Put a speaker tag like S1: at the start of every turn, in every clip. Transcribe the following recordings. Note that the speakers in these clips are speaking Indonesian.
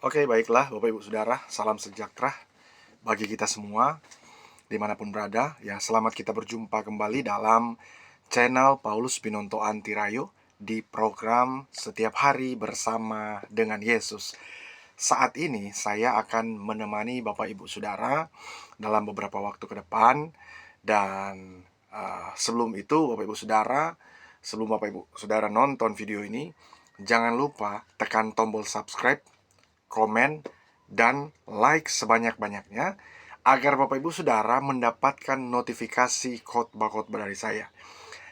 S1: Oke, baiklah Bapak Ibu Saudara, salam sejahtera bagi kita semua dimanapun berada. Ya, selamat kita berjumpa kembali dalam channel Paulus Pinonto Antirayo di program Setiap Hari Bersama dengan Yesus. Saat ini saya akan menemani Bapak Ibu Saudara dalam beberapa waktu ke depan. Dan sebelum itu Bapak Ibu Saudara, sebelum Bapak Ibu Saudara nonton video ini, jangan lupa tekan tombol subscribe, komen, dan like sebanyak-banyaknya agar Bapak Ibu Saudara mendapatkan notifikasi khotbah-khotbah dari saya.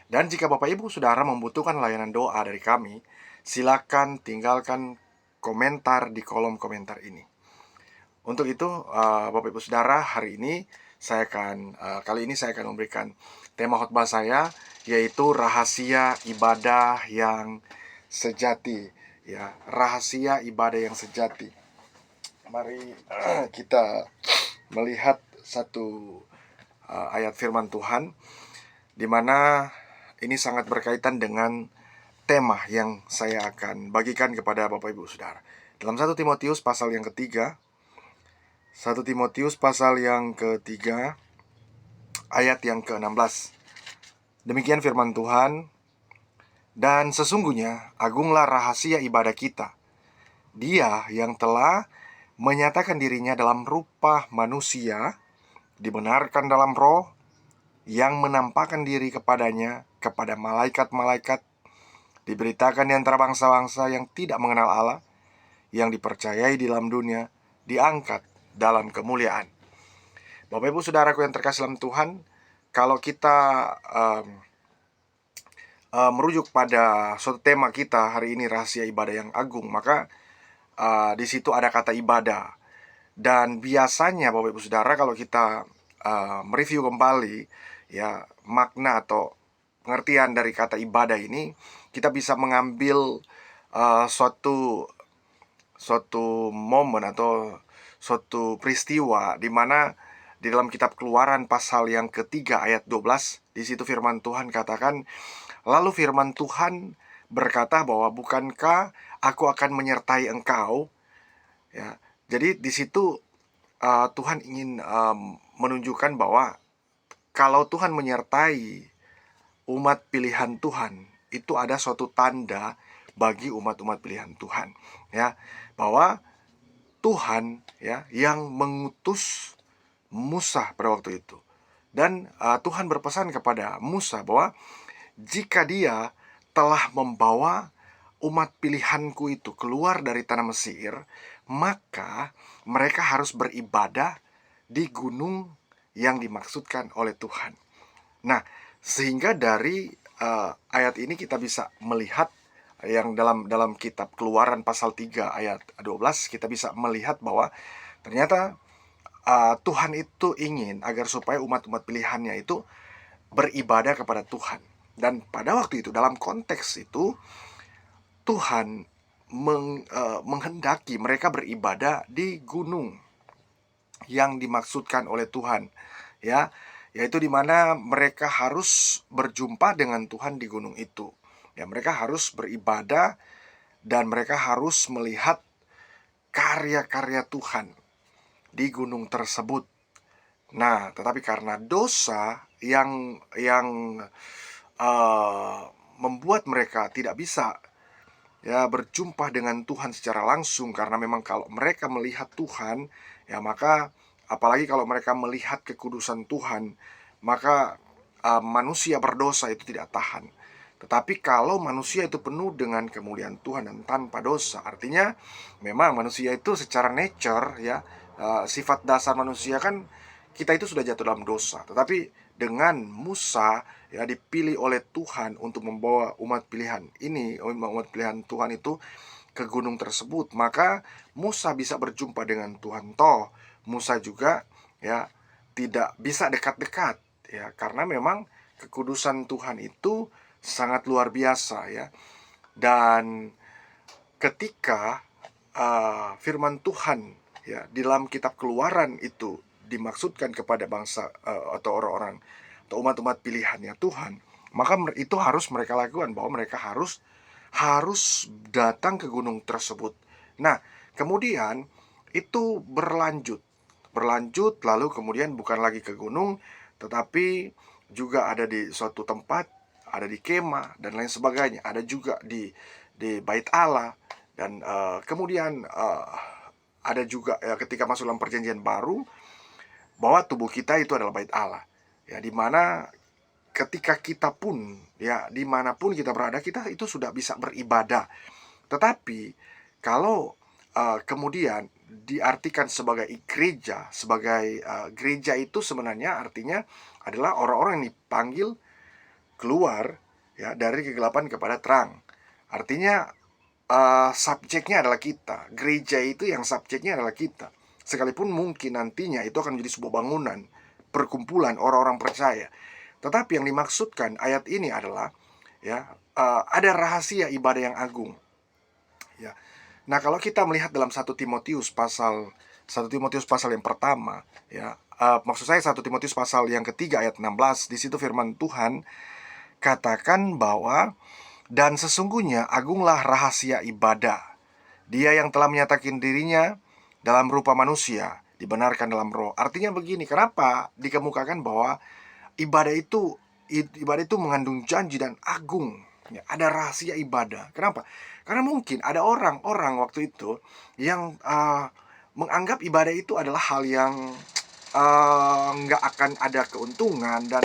S1: Dan jika Bapak Ibu Saudara membutuhkan layanan doa dari kami, silakan tinggalkan komentar di kolom komentar ini. Untuk itu, Bapak Ibu Saudara, kali ini saya akan memberikan tema khotbah saya, yaitu rahasia ibadah yang sejati. Ya, rahasia ibadah yang sejati. Mari kita melihat satu ayat firman Tuhan, di mana ini sangat berkaitan dengan tema yang saya akan bagikan kepada Bapak Ibu Saudara. Dalam 1 Timotius pasal yang ketiga, 1 Timotius pasal yang ketiga, ayat yang ke-16. Demikian firman Tuhan, "Dan sesungguhnya agunglah rahasia ibadah kita. Dia yang telah menyatakan dirinya dalam rupa manusia, dibenarkan dalam roh, yang menampakkan diri kepadanya, kepada malaikat-malaikat, diberitakan di antara bangsa-bangsa yang tidak mengenal Allah, yang dipercayai di dalam dunia, diangkat dalam kemuliaan." Bapak Ibu Saudaraku yang terkasih dalam Tuhan, kalau kita merujuk pada suatu tema kita hari ini, rahasia ibadah yang agung, maka di situ ada kata ibadah. Dan biasanya Bapak Ibu Saudara, kalau kita mereview kembali ya makna atau pengertian dari kata ibadah ini, kita bisa mengambil suatu momen atau suatu peristiwa di mana di dalam kitab Keluaran pasal yang ketiga ayat 12, di situ firman Tuhan katakan, "Lalu firman Tuhan berkata bahwa bukankah aku akan menyertai engkau?" Ya, jadi di situ Tuhan ingin menunjukkan bahwa kalau Tuhan menyertai umat pilihan Tuhan, itu ada suatu tanda bagi umat-umat pilihan Tuhan, ya, bahwa Tuhan ya yang mengutus Musa pada waktu itu. Dan Tuhan berpesan kepada Musa bahwa jika dia telah membawa umat pilihanku itu keluar dari tanah Mesir, maka mereka harus beribadah di gunung yang dimaksudkan oleh Tuhan. Nah, sehingga dari ayat ini kita bisa melihat yang dalam kitab Keluaran pasal 3 ayat 12, kita bisa melihat bahwa ternyata Tuhan itu ingin agar supaya umat-umat pilihannya itu beribadah kepada Tuhan. Dan pada waktu itu, dalam konteks itu, Tuhan menghendaki mereka beribadah di gunung yang dimaksudkan oleh Tuhan, ya, yaitu di mana mereka harus berjumpa dengan Tuhan di gunung itu. Ya, mereka harus beribadah dan mereka harus melihat karya-karya Tuhan di gunung tersebut. Nah, tetapi karena dosa yang membuat mereka tidak bisa ya berjumpa dengan Tuhan secara langsung, karena memang kalau mereka melihat Tuhan, ya maka apalagi kalau mereka melihat kekudusan Tuhan, maka manusia berdosa itu tidak tahan. Tetapi kalau manusia itu penuh dengan kemuliaan Tuhan dan tanpa dosa, artinya memang manusia itu secara nature ya, sifat dasar manusia kan kita itu sudah jatuh dalam dosa. Tetapi dengan Musa ya dipilih oleh Tuhan untuk membawa umat pilihan Tuhan itu ke gunung tersebut, maka Musa bisa berjumpa dengan Tuhan. Toh Musa juga ya tidak bisa dekat-dekat ya, karena memang kekudusan Tuhan itu sangat luar biasa ya. Dan ketika firman Tuhan ya di dalam kitab Keluaran itu dimaksudkan kepada bangsa atau orang-orang atau umat-umat pilihannya Tuhan, maka itu harus mereka lakukan, bahwa mereka harus datang ke gunung tersebut. Nah, Kemudian itu berlanjut lalu kemudian bukan lagi ke gunung, tetapi juga ada di suatu tempat, ada di kemah dan lain sebagainya, ada juga di bait Allah dan kemudian ada juga ya ketika masuk dalam perjanjian baru bahwa tubuh kita itu adalah bait Allah. Ya, di mana ketika kita pun ya dimanapun kita berada kita itu sudah bisa beribadah. Tetapi kalau kemudian diartikan sebagai gereja, sebagai gereja itu sebenarnya artinya adalah orang-orang yang dipanggil keluar ya dari kegelapan kepada terang. Artinya subjeknya adalah kita. Gereja itu yang subjeknya adalah kita. Sekalipun mungkin nantinya itu akan menjadi sebuah bangunan, perkumpulan orang-orang percaya. Tetapi yang dimaksudkan ayat ini adalah ya ada rahasia ibadah yang agung. Ya. Nah, kalau kita melihat dalam satu Timotius pasal yang pertama, ya, maksud saya satu Timotius pasal yang ketiga ayat 16, di situ firman Tuhan katakan bahwa dan sesungguhnya agunglah rahasia ibadah. Dia yang telah menyatakan dirinya dalam rupa manusia, dibenarkan dalam roh. Artinya begini, kenapa dikemukakan bahwa ibadah itu mengandung janji dan agung. Ya, ada rahasia ibadah. Kenapa? Karena mungkin ada orang-orang waktu itu yang menganggap ibadah itu adalah hal yang nggak akan ada keuntungan dan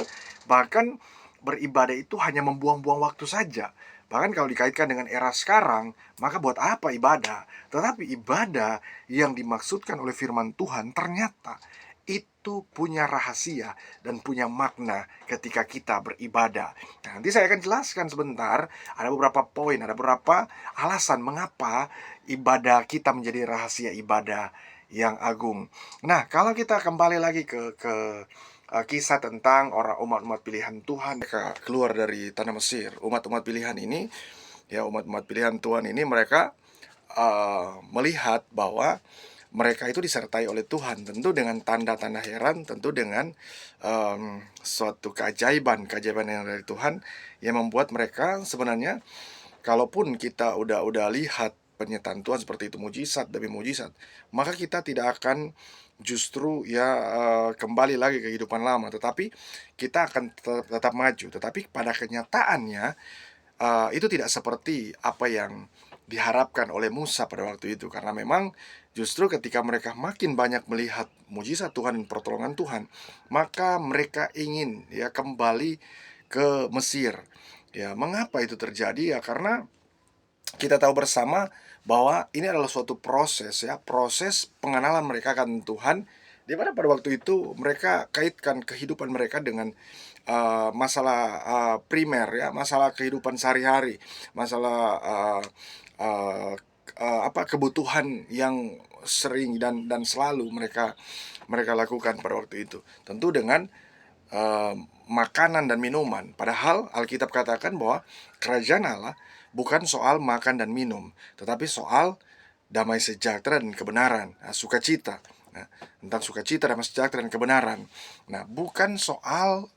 S1: bahkan beribadah itu hanya membuang-buang waktu saja. Bahkan kalau dikaitkan dengan era sekarang, maka buat apa ibadah? Tetapi ibadah yang dimaksudkan oleh firman Tuhan ternyata itu punya rahasia dan punya makna ketika kita beribadah. Nah, nanti saya akan jelaskan sebentar, ada beberapa poin, ada beberapa alasan mengapa ibadah kita menjadi rahasia ibadah yang agung. Nah, kalau kita kembali lagi ke kisah tentang orang umat-umat pilihan Tuhan mereka keluar dari tanah Mesir. Umat-umat pilihan ini, ya umat-umat pilihan Tuhan ini mereka melihat bahwa mereka itu disertai oleh Tuhan, tentu dengan tanda-tanda heran, tentu dengan suatu keajaiban yang dari Tuhan yang membuat mereka sebenarnya, kalaupun kita udah lihat penyertaan Tuhan seperti itu mujizat demi mujizat, maka kita tidak akan justru ya kembali lagi ke kehidupan lama, tetapi kita akan tetap maju. Tetapi pada kenyataannya itu tidak seperti apa yang diharapkan oleh Musa pada waktu itu, karena memang justru ketika mereka makin banyak melihat mujizat Tuhan dan pertolongan Tuhan, maka mereka ingin ya kembali ke Mesir. Ya, mengapa itu terjadi? Ya karena kita tahu bersama bahwa ini adalah suatu proses ya, proses pengenalan mereka akan Tuhan, di mana pada waktu itu mereka kaitkan kehidupan mereka dengan masalah primer ya, masalah kehidupan sehari-hari, masalah kebutuhan yang sering dan selalu mereka mereka lakukan pada waktu itu. Tentu dengan makanan dan minuman. Padahal Alkitab katakan bahwa kerajaan Allah bukan soal makan dan minum, tetapi soal damai sejahtera dan kebenaran, sukacita. Nah, tentang sukacita, damai sejahtera dan kebenaran. Nah, bukan soal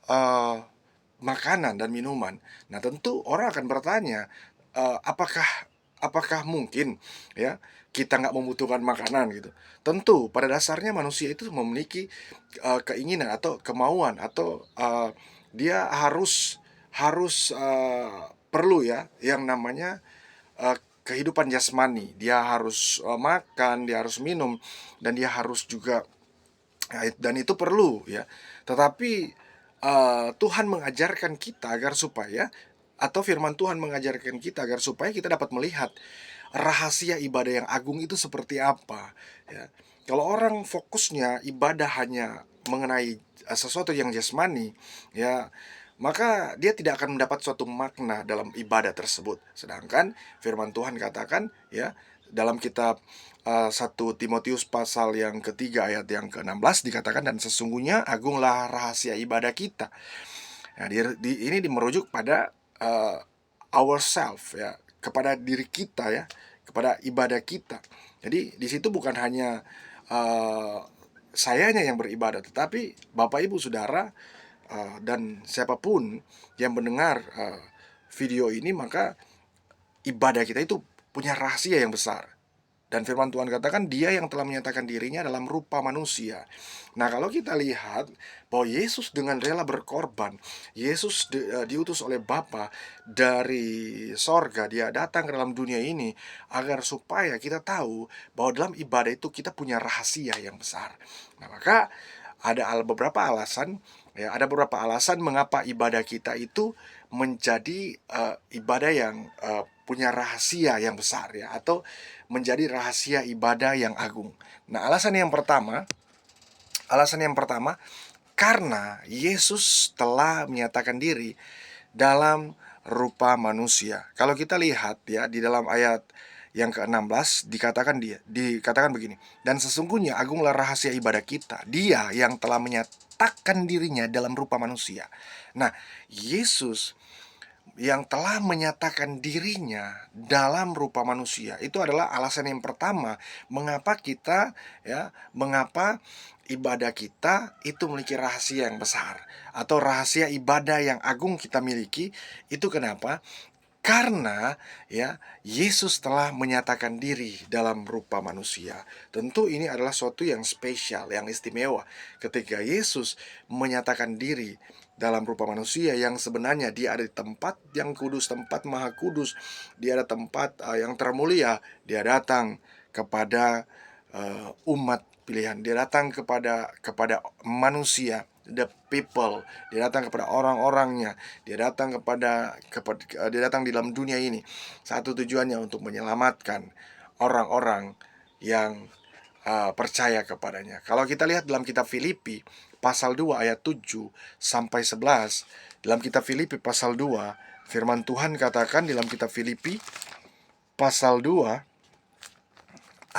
S1: makanan dan minuman. Nah, tentu orang akan bertanya, apakah apakah mungkin ya kita nggak membutuhkan makanan gitu? Tentu pada dasarnya manusia itu memiliki keinginan atau kemauan atau dia harus harus perlu ya yang namanya kehidupan jasmani. Dia harus makan, dia harus minum, dan dia harus juga dan itu perlu ya. Tetapi Tuhan mengajarkan kita agar supaya atau firman Tuhan mengajarkan kita agar supaya kita dapat melihat rahasia ibadah yang agung itu seperti apa ya. Kalau orang fokusnya ibadah hanya mengenai sesuatu yang jasmani ya, maka dia tidak akan mendapat suatu makna dalam ibadah tersebut. Sedangkan firman Tuhan katakan ya dalam kitab 1 Timotius pasal yang ketiga ayat yang ke-16 dikatakan dan sesungguhnya agunglah rahasia ibadah kita. Nah, ini merujuk pada ourself ya, kepada diri kita ya, kepada ibadah kita. Jadi di situ bukan hanya sayanya yang beribadah, tetapi Bapak Ibu Saudara dan siapapun yang mendengar video ini, maka ibadah kita itu punya rahasia yang besar. Dan firman Tuhan katakan dia yang telah menyatakan dirinya dalam rupa manusia. Nah, kalau kita lihat bahwa Yesus dengan rela berkorban, Yesus diutus oleh Bapa dari sorga, dia datang ke dalam dunia ini agar supaya kita tahu bahwa dalam ibadah itu kita punya rahasia yang besar. Nah, maka beberapa alasan, ya, ada beberapa alasan mengapa ibadah kita itu menjadi ibadah yang punya rahasia yang besar, ya, atau menjadi rahasia ibadah yang agung. Nah, alasan yang pertama karena Yesus telah menyatakan diri dalam rupa manusia. Kalau kita lihat, ya, di dalam ayat yang ke-16 dikatakan begini, dan sesungguhnya agunglah rahasia ibadah kita, dia yang telah menyatakan dirinya dalam rupa manusia. Nah, Yesus yang telah menyatakan dirinya dalam rupa manusia itu adalah alasan yang pertama mengapa ibadah kita itu memiliki rahasia yang besar, atau rahasia ibadah yang agung kita miliki. Itu kenapa? Karena, ya, Yesus telah menyatakan diri dalam rupa manusia. Tentu ini adalah suatu yang spesial, yang istimewa ketika Yesus menyatakan diri dalam rupa manusia, yang sebenarnya dia ada di tempat yang kudus, tempat maha kudus. Dia ada tempat yang termulia. Dia datang kepada umat pilihan. Dia datang kepada manusia, the people. Dia datang kepada orang-orangnya. Dia datang dia datang di dalam dunia ini. Satu tujuannya untuk menyelamatkan orang-orang yang percaya kepadanya. Kalau kita lihat dalam kitab Filipi pasal 2 ayat 7 sampai 11, dalam kitab Filipi pasal 2, firman Tuhan katakan dalam kitab Filipi pasal 2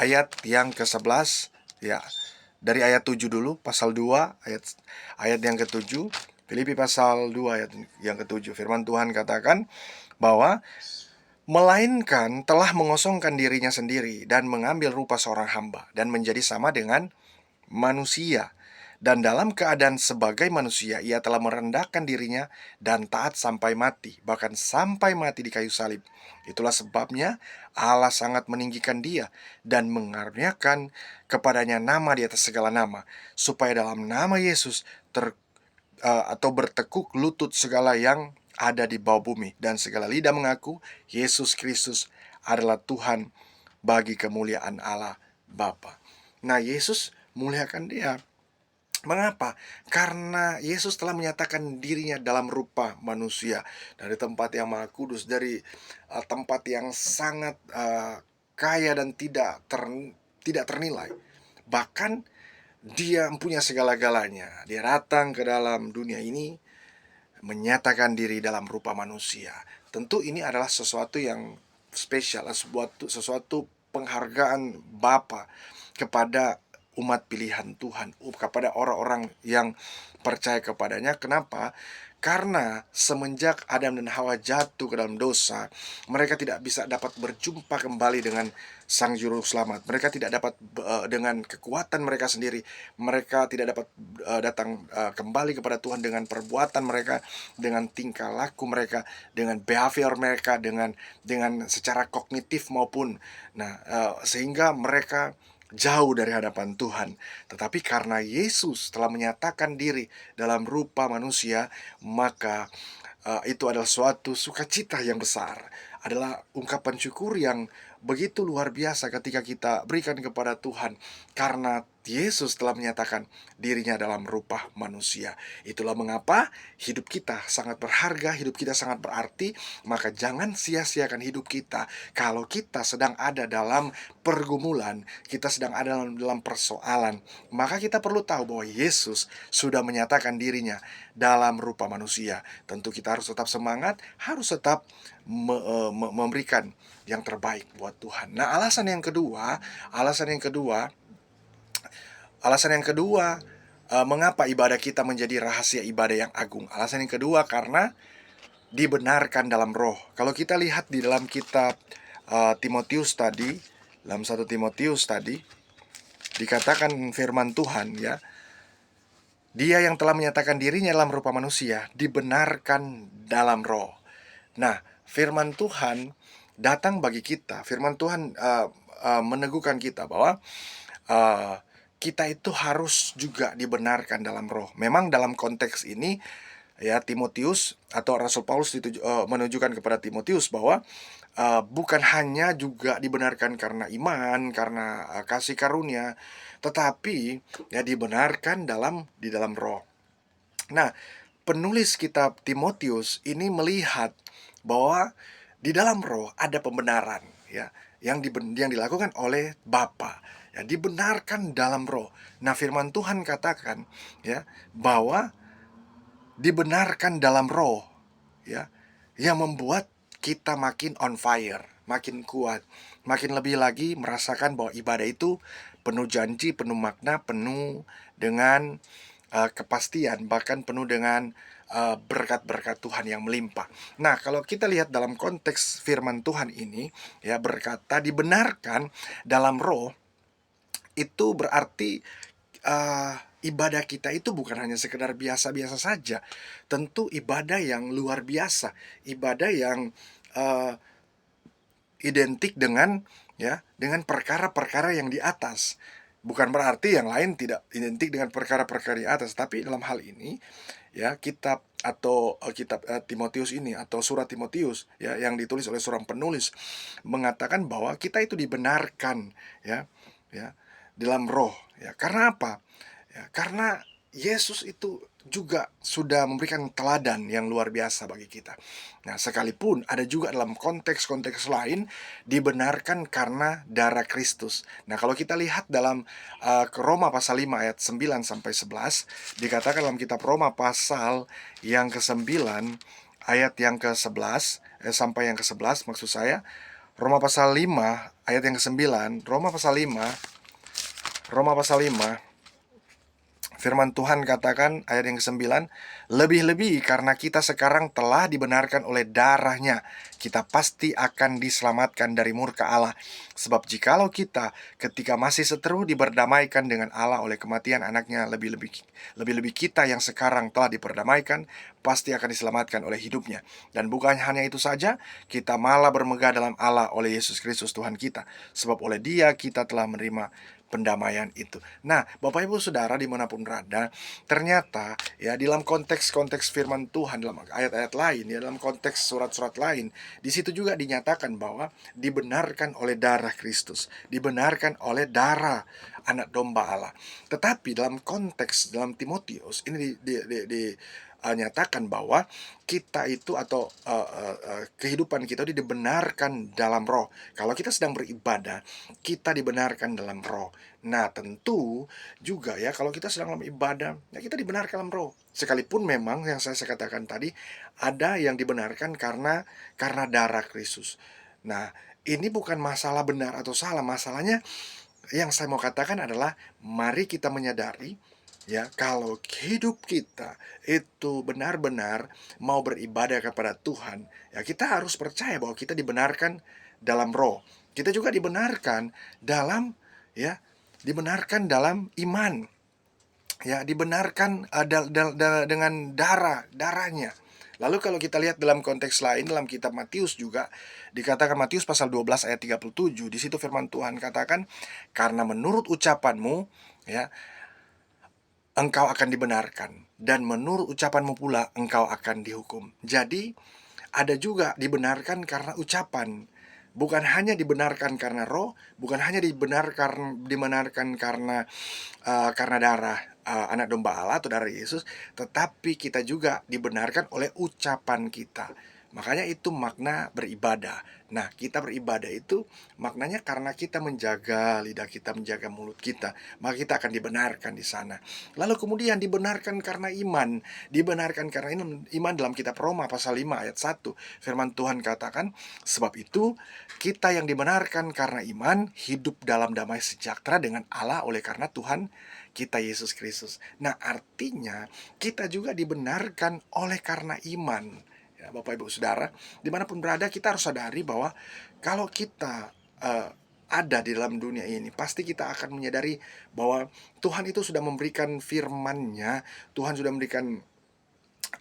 S1: ayat yang ke-11, ya. Dari ayat 7 dulu, pasal 2 ayat yang ke-7. Filipi pasal 2 ayat yang ke-7. Firman Tuhan katakan bahwa melainkan telah mengosongkan dirinya sendiri dan mengambil rupa seorang hamba dan menjadi sama dengan manusia. Dan dalam keadaan sebagai manusia, ia telah merendahkan dirinya dan taat sampai mati, bahkan sampai mati di kayu salib. Itulah sebabnya Allah sangat meninggikan dia dan mengaruniakan kepadanya nama di atas segala nama, supaya dalam nama Yesus bertekuk lutut segala yang ada di bawah bumi, dan segala lidah mengaku Yesus Kristus adalah Tuhan, bagi kemuliaan Allah Bapa. Nah, Yesus muliakan dia. Mengapa? Karena Yesus telah menyatakan dirinya dalam rupa manusia, dari tempat yang maha kudus, dari tempat yang sangat kaya dan tidak ternilai. Bahkan dia mempunyai segala-galanya. Dia datang ke dalam dunia ini menyatakan diri dalam rupa manusia. Tentu ini adalah sesuatu yang spesial, sesuatu penghargaan Bapa kepada umat pilihan Tuhan, kepada orang-orang yang percaya kepadanya. Kenapa? Karena semenjak Adam dan Hawa jatuh ke dalam dosa, mereka tidak bisa dapat berjumpa kembali dengan Sang Juru Selamat. Mereka tidak dapat dengan kekuatan mereka sendiri. Mereka tidak dapat datang kembali kepada Tuhan dengan perbuatan mereka, dengan tingkah laku mereka, dengan behavior mereka, dengan secara kognitif maupun. Sehingga mereka jauh dari hadapan Tuhan. Tetapi karena Yesus telah menyatakan diri dalam rupa manusia, maka itu adalah suatu sukacita yang besar, adalah ungkapan syukur yang begitu luar biasa ketika kita berikan kepada Tuhan, karena Yesus telah menyatakan dirinya dalam rupa manusia. Itulah mengapa hidup kita sangat berharga, hidup kita sangat berarti. Maka jangan sia-siakan hidup kita. Kalau kita sedang ada dalam pergumulan, kita sedang ada dalam persoalan, maka kita perlu tahu bahwa Yesus sudah menyatakan dirinya dalam rupa manusia. Tentu kita harus tetap semangat, harus tetap memberikan yang terbaik buat Tuhan. Nah, alasan yang kedua, mengapa ibadah kita menjadi rahasia ibadah yang agung? Alasan yang kedua karena dibenarkan dalam roh. Kalau kita lihat di dalam kitab Timotius tadi, dalam 1 Timotius tadi dikatakan firman Tuhan, ya, dia yang telah menyatakan dirinya dalam rupa manusia dibenarkan dalam roh. Nah, firman Tuhan datang bagi kita. Firman Tuhan meneguhkan kita bahwa eee, kita itu harus juga dibenarkan dalam roh. Memang dalam konteks ini, ya, Timotius atau Rasul Paulus menunjukkan kepada Timotius bahwa bukan hanya juga dibenarkan karena iman, karena kasih karunia, tetapi ya dibenarkan di dalam roh. Nah, penulis kitab Timotius ini melihat bahwa di dalam roh ada pembenaran, ya, yang dilakukan oleh Bapa, ya, dibenarkan dalam roh. Nah, firman Tuhan katakan, ya, bahwa dibenarkan dalam roh, ya, yang membuat kita makin on fire, makin kuat, makin lebih lagi merasakan bahwa ibadah itu penuh janji, penuh makna, penuh dengan kepastian, bahkan penuh dengan berkat-berkat Tuhan yang melimpah. Nah, kalau kita lihat dalam konteks firman Tuhan ini, ya, berkata dibenarkan dalam roh, itu berarti ibadah kita itu bukan hanya sekedar biasa-biasa saja. Tentu ibadah yang luar biasa, ibadah yang eee, identik dengan, ya, dengan perkara-perkara yang di atas. Bukan berarti yang lain tidak identik dengan perkara-perkara di atas, tapi dalam hal ini, ya, kitab Timotius ini atau surat Timotius, ya, yang ditulis oleh seorang penulis mengatakan bahwa kita itu dibenarkan, ya, ya, dalam roh, ya. Karena apa? Ya, karena Yesus itu juga sudah memberikan teladan yang luar biasa bagi kita. Nah, sekalipun ada juga dalam konteks-konteks lain dibenarkan karena darah Kristus. Nah, kalau kita lihat dalam Roma pasal 5 ayat 9 sampai 11, dikatakan dalam kitab Roma pasal yang ke-9 ayat yang ke-11 sampai yang ke-11 maksud saya. Roma pasal 5 ayat yang ke-9, Roma pasal 5 firman Tuhan katakan ayat yang ke-9, lebih-lebih karena kita sekarang telah dibenarkan oleh darahnya, kita pasti akan diselamatkan dari murka Allah. Sebab jikalau kita ketika masih seteru diperdamaikan dengan Allah oleh kematian anaknya, lebih-lebih kita yang sekarang telah diperdamaikan, pasti akan diselamatkan oleh hidupnya. Dan bukan hanya itu saja, kita malah bermegah dalam Allah oleh Yesus Kristus Tuhan kita. Sebab oleh Dia kita telah menerima pendamaian itu. Nah, Bapak Ibu Saudara dimanapun berada, ternyata ya dalam konteks-konteks firman Tuhan, dalam ayat-ayat lain, ya dalam konteks surat-surat lain, di situ juga dinyatakan bahwa dibenarkan oleh darah Kristus, dibenarkan oleh darah anak domba Allah. Tetapi dalam konteks dalam Timotius ini nyatakan bahwa kita itu atau kehidupan kita itu dibenarkan dalam roh. Kalau kita sedang beribadah, kita dibenarkan dalam roh. Nah, tentu juga ya kalau kita sedang dalam ibadah, ya kita dibenarkan dalam roh. Sekalipun memang yang saya katakan tadi ada yang dibenarkan karena darah Kristus. Nah, ini bukan masalah benar atau salah, masalahnya yang saya mau katakan adalah mari kita menyadari, ya, kalau hidup kita itu benar-benar mau beribadah kepada Tuhan, ya kita harus percaya bahwa kita dibenarkan dalam roh. Kita juga dibenarkan dalam, ya, dibenarkan dalam iman. Ya, dibenarkan dengan darahnya. Lalu kalau kita lihat dalam konteks lain dalam kitab Matius juga dikatakan, Matius pasal 12 ayat 37, di situ firman Tuhan katakan, "Karena menurut ucapanmu, ya, engkau akan dibenarkan, dan menurut ucapanmu pula engkau akan dihukum." Jadi, ada juga dibenarkan karena ucapan. Bukan hanya dibenarkan karena roh, bukan hanya dibenarkan karena darah anak domba Allah atau darah Yesus, tetapi kita juga dibenarkan oleh ucapan kita. Makanya itu makna beribadah. Nah, kita beribadah itu maknanya karena kita menjaga lidah kita, menjaga mulut kita, maka kita akan dibenarkan di sana. Lalu kemudian dibenarkan karena iman. Dibenarkan karena iman dalam kitab Roma pasal 5 ayat 1. Firman Tuhan katakan, "Sebab itu kita yang dibenarkan karena iman hidup dalam damai sejahtera dengan Allah oleh karena Tuhan kita Yesus Kristus." Nah, artinya kita juga dibenarkan oleh karena iman. Ya, Bapak Ibu Saudara, dimanapun berada kita harus sadari bahwa kalau kita ada di dalam dunia ini, pasti kita akan menyadari bahwa Tuhan itu sudah memberikan firman-Nya, Tuhan sudah memberikan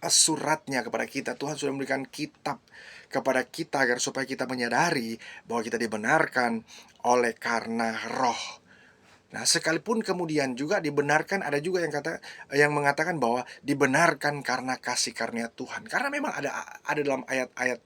S1: suratnya kepada kita. Tuhan sudah memberikan kitab kepada kita agar supaya kita menyadari bahwa kita dibenarkan oleh karena Roh. Nah, sekalipun kemudian juga dibenarkan, ada juga yang mengatakan bahwa dibenarkan karena kasih karunia Tuhan. Karena memang ada dalam ayat-ayat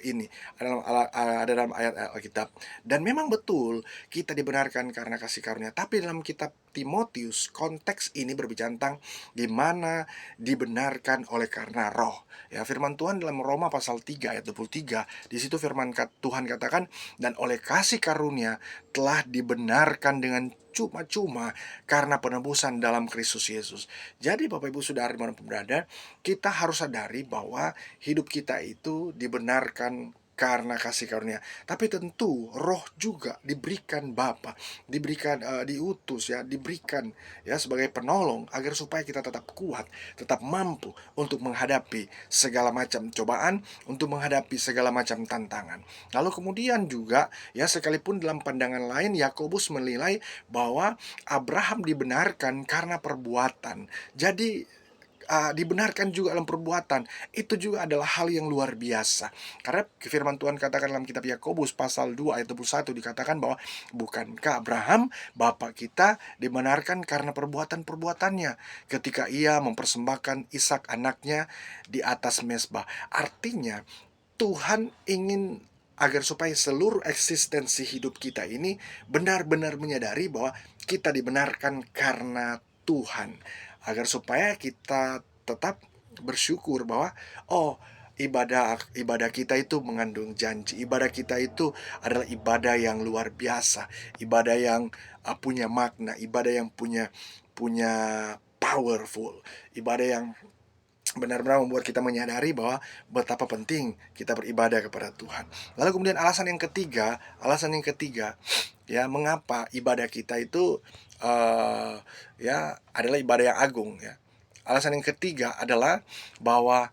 S1: ini, ada dalam ayat Alkitab. Dan memang betul kita dibenarkan karena kasih karunia. Tapi dalam kitab Timotius, konteks ini berbicara tentang di mana dibenarkan oleh karena Roh. Ya, firman Tuhan dalam Roma pasal 3 ayat 23, di situ Tuhan katakan, dan oleh kasih karunia telah dibenarkan dengan cuma-cuma karena penebusan dalam Kristus Yesus. Jadi Bapak Ibu Saudara dimanapun berada, kita harus sadari bahwa hidup kita itu dibenarkan karena kasih karunia. Tapi tentu Roh juga diberikan Bapa, diberikan diutus ya, diberikan ya sebagai penolong agar supaya kita tetap kuat, tetap mampu untuk menghadapi segala macam cobaan, untuk menghadapi segala macam tantangan. Lalu kemudian juga ya, sekalipun dalam pandangan lain Yakobus menilai bahwa Abraham dibenarkan karena perbuatan. Jadi dibenarkan juga dalam perbuatan. Itu juga adalah hal yang luar biasa. Karena firman Tuhan katakan dalam kitab Yakobus pasal 2 ayat 21, dikatakan bahwa bukankah Abraham bapak kita dibenarkan karena perbuatan-perbuatannya ketika ia mempersembahkan Ishak anaknya di atas mezbah. Artinya Tuhan ingin agar supaya seluruh eksistensi hidup kita ini benar-benar menyadari bahwa kita dibenarkan karena Tuhan, agar supaya kita tetap bersyukur bahwa ibadah kita itu mengandung janji. Ibadah kita itu adalah ibadah yang luar biasa, ibadah yang punya makna, ibadah yang punya powerful, ibadah yang benar-benar membuat kita menyadari bahwa betapa penting kita beribadah kepada Tuhan. Lalu kemudian alasan yang ketiga, ya, mengapa ibadah kita itu ya adalah ibadah yang agung ya. Alasan yang ketiga adalah bahwa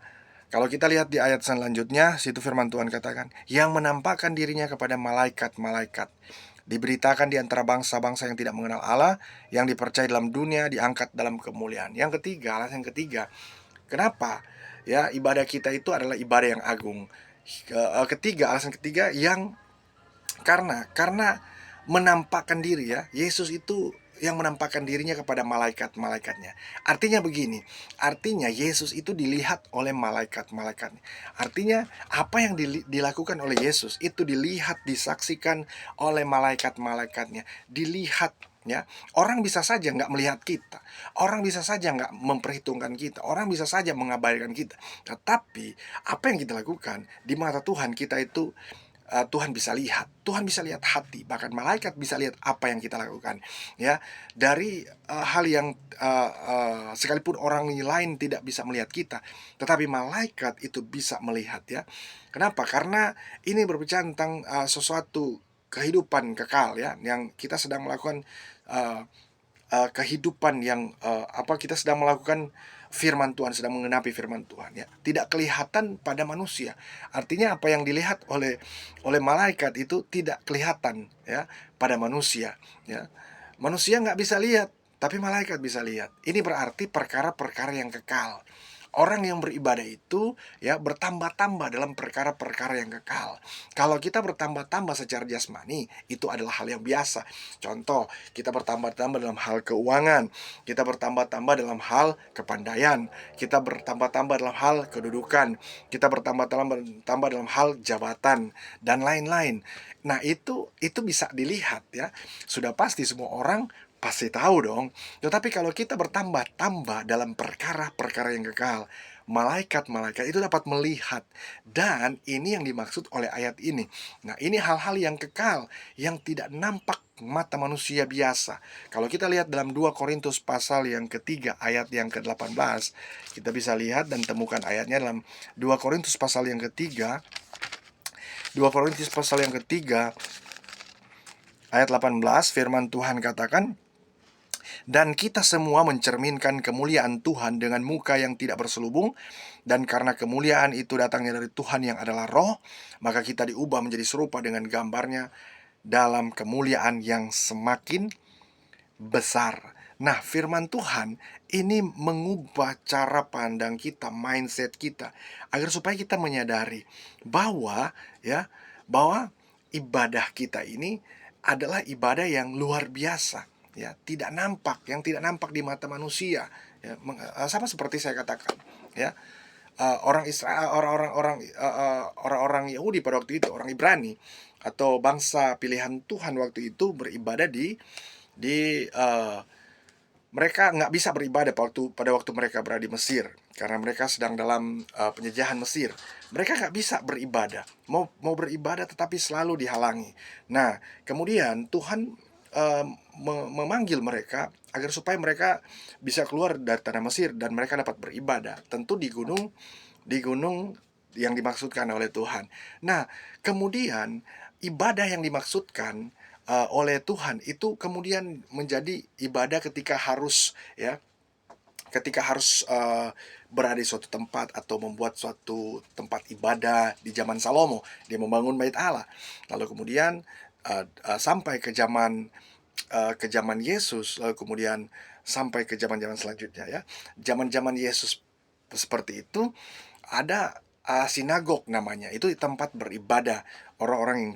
S1: kalau kita lihat di ayat selanjutnya, situ firman Tuhan katakan, yang menampakkan dirinya kepada malaikat-malaikat, diberitakan di antara bangsa-bangsa yang tidak mengenal Allah, yang dipercaya dalam dunia, diangkat dalam kemuliaan. Alasan yang ketiga, kenapa ya ibadah kita itu adalah ibadah yang agung. Alasan ketiga yang karena menampakkan diri ya. Yesus itu yang menampakkan dirinya kepada malaikat-malaikatnya. Artinya begini, artinya Yesus itu dilihat oleh malaikat-malaikatnya. Artinya apa yang dilakukan oleh Yesus itu dilihat, disaksikan oleh malaikat-malaikatnya. Dilihat ya. Orang bisa saja nggak melihat kita, orang bisa saja nggak memperhitungkan kita, orang bisa saja mengabaikan kita. Tetapi apa yang kita lakukan di mata Tuhan, kita itu Tuhan bisa lihat. Tuhan bisa lihat hati. Bahkan malaikat bisa lihat apa yang kita lakukan. Ya, dari hal yang sekalipun orang lain tidak bisa melihat kita, tetapi malaikat itu bisa melihat ya. Kenapa? Karena ini berbicara tentang sesuatu kehidupan kekal ya, yang kita sedang melakukan kehidupan yang kita sedang melakukan firman Tuhan, sedang mengenapi firman Tuhan ya. Tidak kelihatan pada manusia. Artinya apa yang dilihat oleh malaikat itu tidak kelihatan ya pada manusia ya. Manusia nggak bisa lihat, tapi malaikat bisa lihat. Ini berarti perkara-perkara yang kekal. Orang yang beribadah itu ya bertambah-tambah dalam perkara-perkara yang kekal. Kalau kita bertambah-tambah secara jasmani, itu adalah hal yang biasa. Contoh, kita bertambah-tambah dalam hal keuangan, kita bertambah-tambah dalam hal kepandaian, kita bertambah-tambah dalam hal kedudukan, kita bertambah-tambah dalam hal jabatan dan lain-lain. Nah, itu bisa dilihat ya. Sudah pasti semua orang pasti tahu dong. Tetapi kalau kita bertambah-tambah dalam perkara-perkara yang kekal, malaikat-malaikat itu dapat melihat. Dan ini yang dimaksud oleh ayat ini. Nah, ini hal-hal yang kekal, yang tidak nampak mata manusia biasa. Kalau kita lihat dalam 2 Korintus pasal yang ketiga ayat yang ke-18, kita bisa lihat dan temukan ayatnya dalam 2 Korintus pasal yang ketiga. 2 Korintus pasal yang ketiga ayat 18, firman Tuhan katakan, dan kita semua mencerminkan kemuliaan Tuhan dengan muka yang tidak berselubung, dan karena kemuliaan itu datangnya dari Tuhan yang adalah Roh, maka kita diubah menjadi serupa dengan gambarnya dalam kemuliaan yang semakin besar. Nah, firman Tuhan ini mengubah cara pandang kita, mindset kita, agar supaya kita menyadari bahwa ya, bahwa ibadah kita ini adalah ibadah yang luar biasa, ya, yang tidak nampak di mata manusia, ya, sama seperti saya katakan, ya. Orang Israel, orang-orang Yahudi pada waktu itu, orang Ibrani atau bangsa pilihan Tuhan waktu itu beribadah di mereka nggak bisa beribadah pada waktu mereka berada di Mesir karena mereka sedang dalam penjajahan Mesir. Mereka nggak bisa beribadah, mau beribadah tetapi selalu dihalangi. Nah, kemudian Tuhan memanggil mereka agar supaya mereka bisa keluar dari tanah Mesir dan mereka dapat beribadah. Tentu di gunung yang dimaksudkan oleh Tuhan. Nah, kemudian ibadah yang dimaksudkan oleh Tuhan itu kemudian menjadi ibadah ketika harus berada di suatu tempat atau membuat suatu tempat ibadah. Di zaman Salomo dia membangun bait Allah, lalu kemudian sampai ke zaman Yesus, lalu kemudian sampai ke zaman-zaman selanjutnya, ya. Zaman-zaman Yesus seperti itu ada sinagog namanya, itu tempat beribadah orang-orang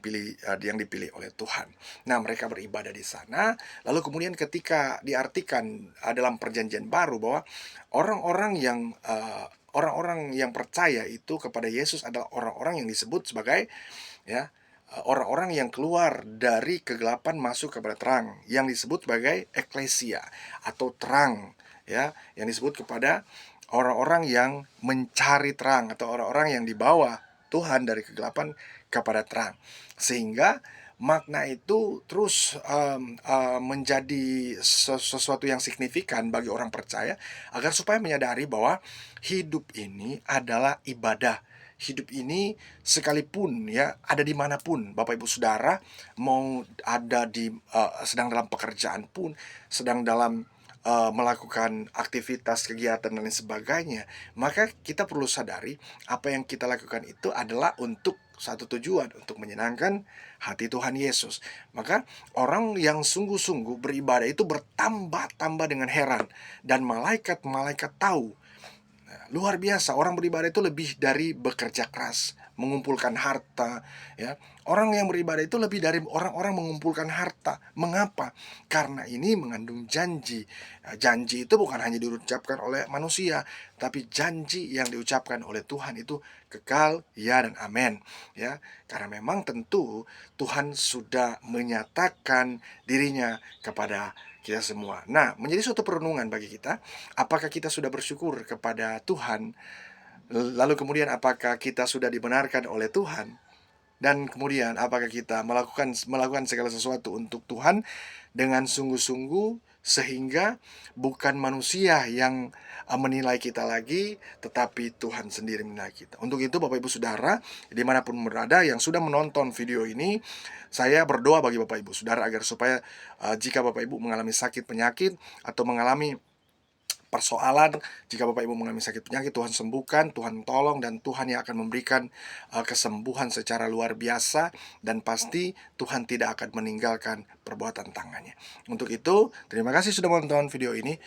S1: yang dipilih oleh Tuhan. Nah, mereka beribadah di sana, lalu kemudian ketika diartikan dalam perjanjian baru bahwa orang-orang yang percaya itu kepada Yesus adalah orang-orang yang disebut sebagai, ya, orang-orang yang keluar dari kegelapan masuk kepada terang, yang disebut sebagai eklesia atau terang, ya, yang disebut kepada orang-orang yang mencari terang atau orang-orang yang dibawa Tuhan dari kegelapan kepada terang. Sehingga makna itu terus menjadi sesuatu yang signifikan bagi orang percaya agar supaya menyadari bahwa hidup ini adalah ibadah. Hidup ini sekalipun, ya, ada dimanapun Bapak Ibu Saudara, mau ada sedang dalam pekerjaan pun, sedang dalam melakukan aktivitas kegiatan dan lain sebagainya, maka kita perlu sadari apa yang kita lakukan itu adalah untuk satu tujuan, untuk menyenangkan hati Tuhan Yesus. Maka orang yang sungguh-sungguh beribadah itu bertambah-tambah dengan heran, dan malaikat-malaikat tahu. Luar biasa, orang beribadah itu lebih dari bekerja keras, mengumpulkan harta, ya. Orang yang beribadah itu lebih dari orang-orang mengumpulkan harta. Mengapa? Karena ini mengandung janji. Nah, janji itu bukan hanya diucapkan oleh manusia, tapi janji yang diucapkan oleh Tuhan itu kekal, ya dan amin, ya. Karena memang tentu Tuhan sudah menyatakan dirinya kepada kita semua. Nah, menjadi suatu perenungan bagi kita, apakah kita sudah bersyukur kepada Tuhan? Lalu kemudian apakah kita sudah dibenarkan oleh Tuhan? Dan kemudian apakah kita melakukan segala sesuatu untuk Tuhan dengan sungguh-sungguh, sehingga bukan manusia yang menilai kita lagi, tetapi Tuhan sendiri menilai kita. Untuk itu Bapak Ibu Saudara, dimanapun berada yang sudah menonton video ini, saya berdoa bagi Bapak Ibu Saudara agar supaya jika Bapak Ibu mengalami sakit penyakit atau mengalami persoalan, jika Bapak Ibu mengalami sakit penyakit, Tuhan sembuhkan, Tuhan tolong, dan Tuhan yang akan memberikan kesembuhan secara luar biasa, dan pasti Tuhan tidak akan meninggalkan perbuatan tangannya. Untuk itu, terima kasih sudah menonton video ini.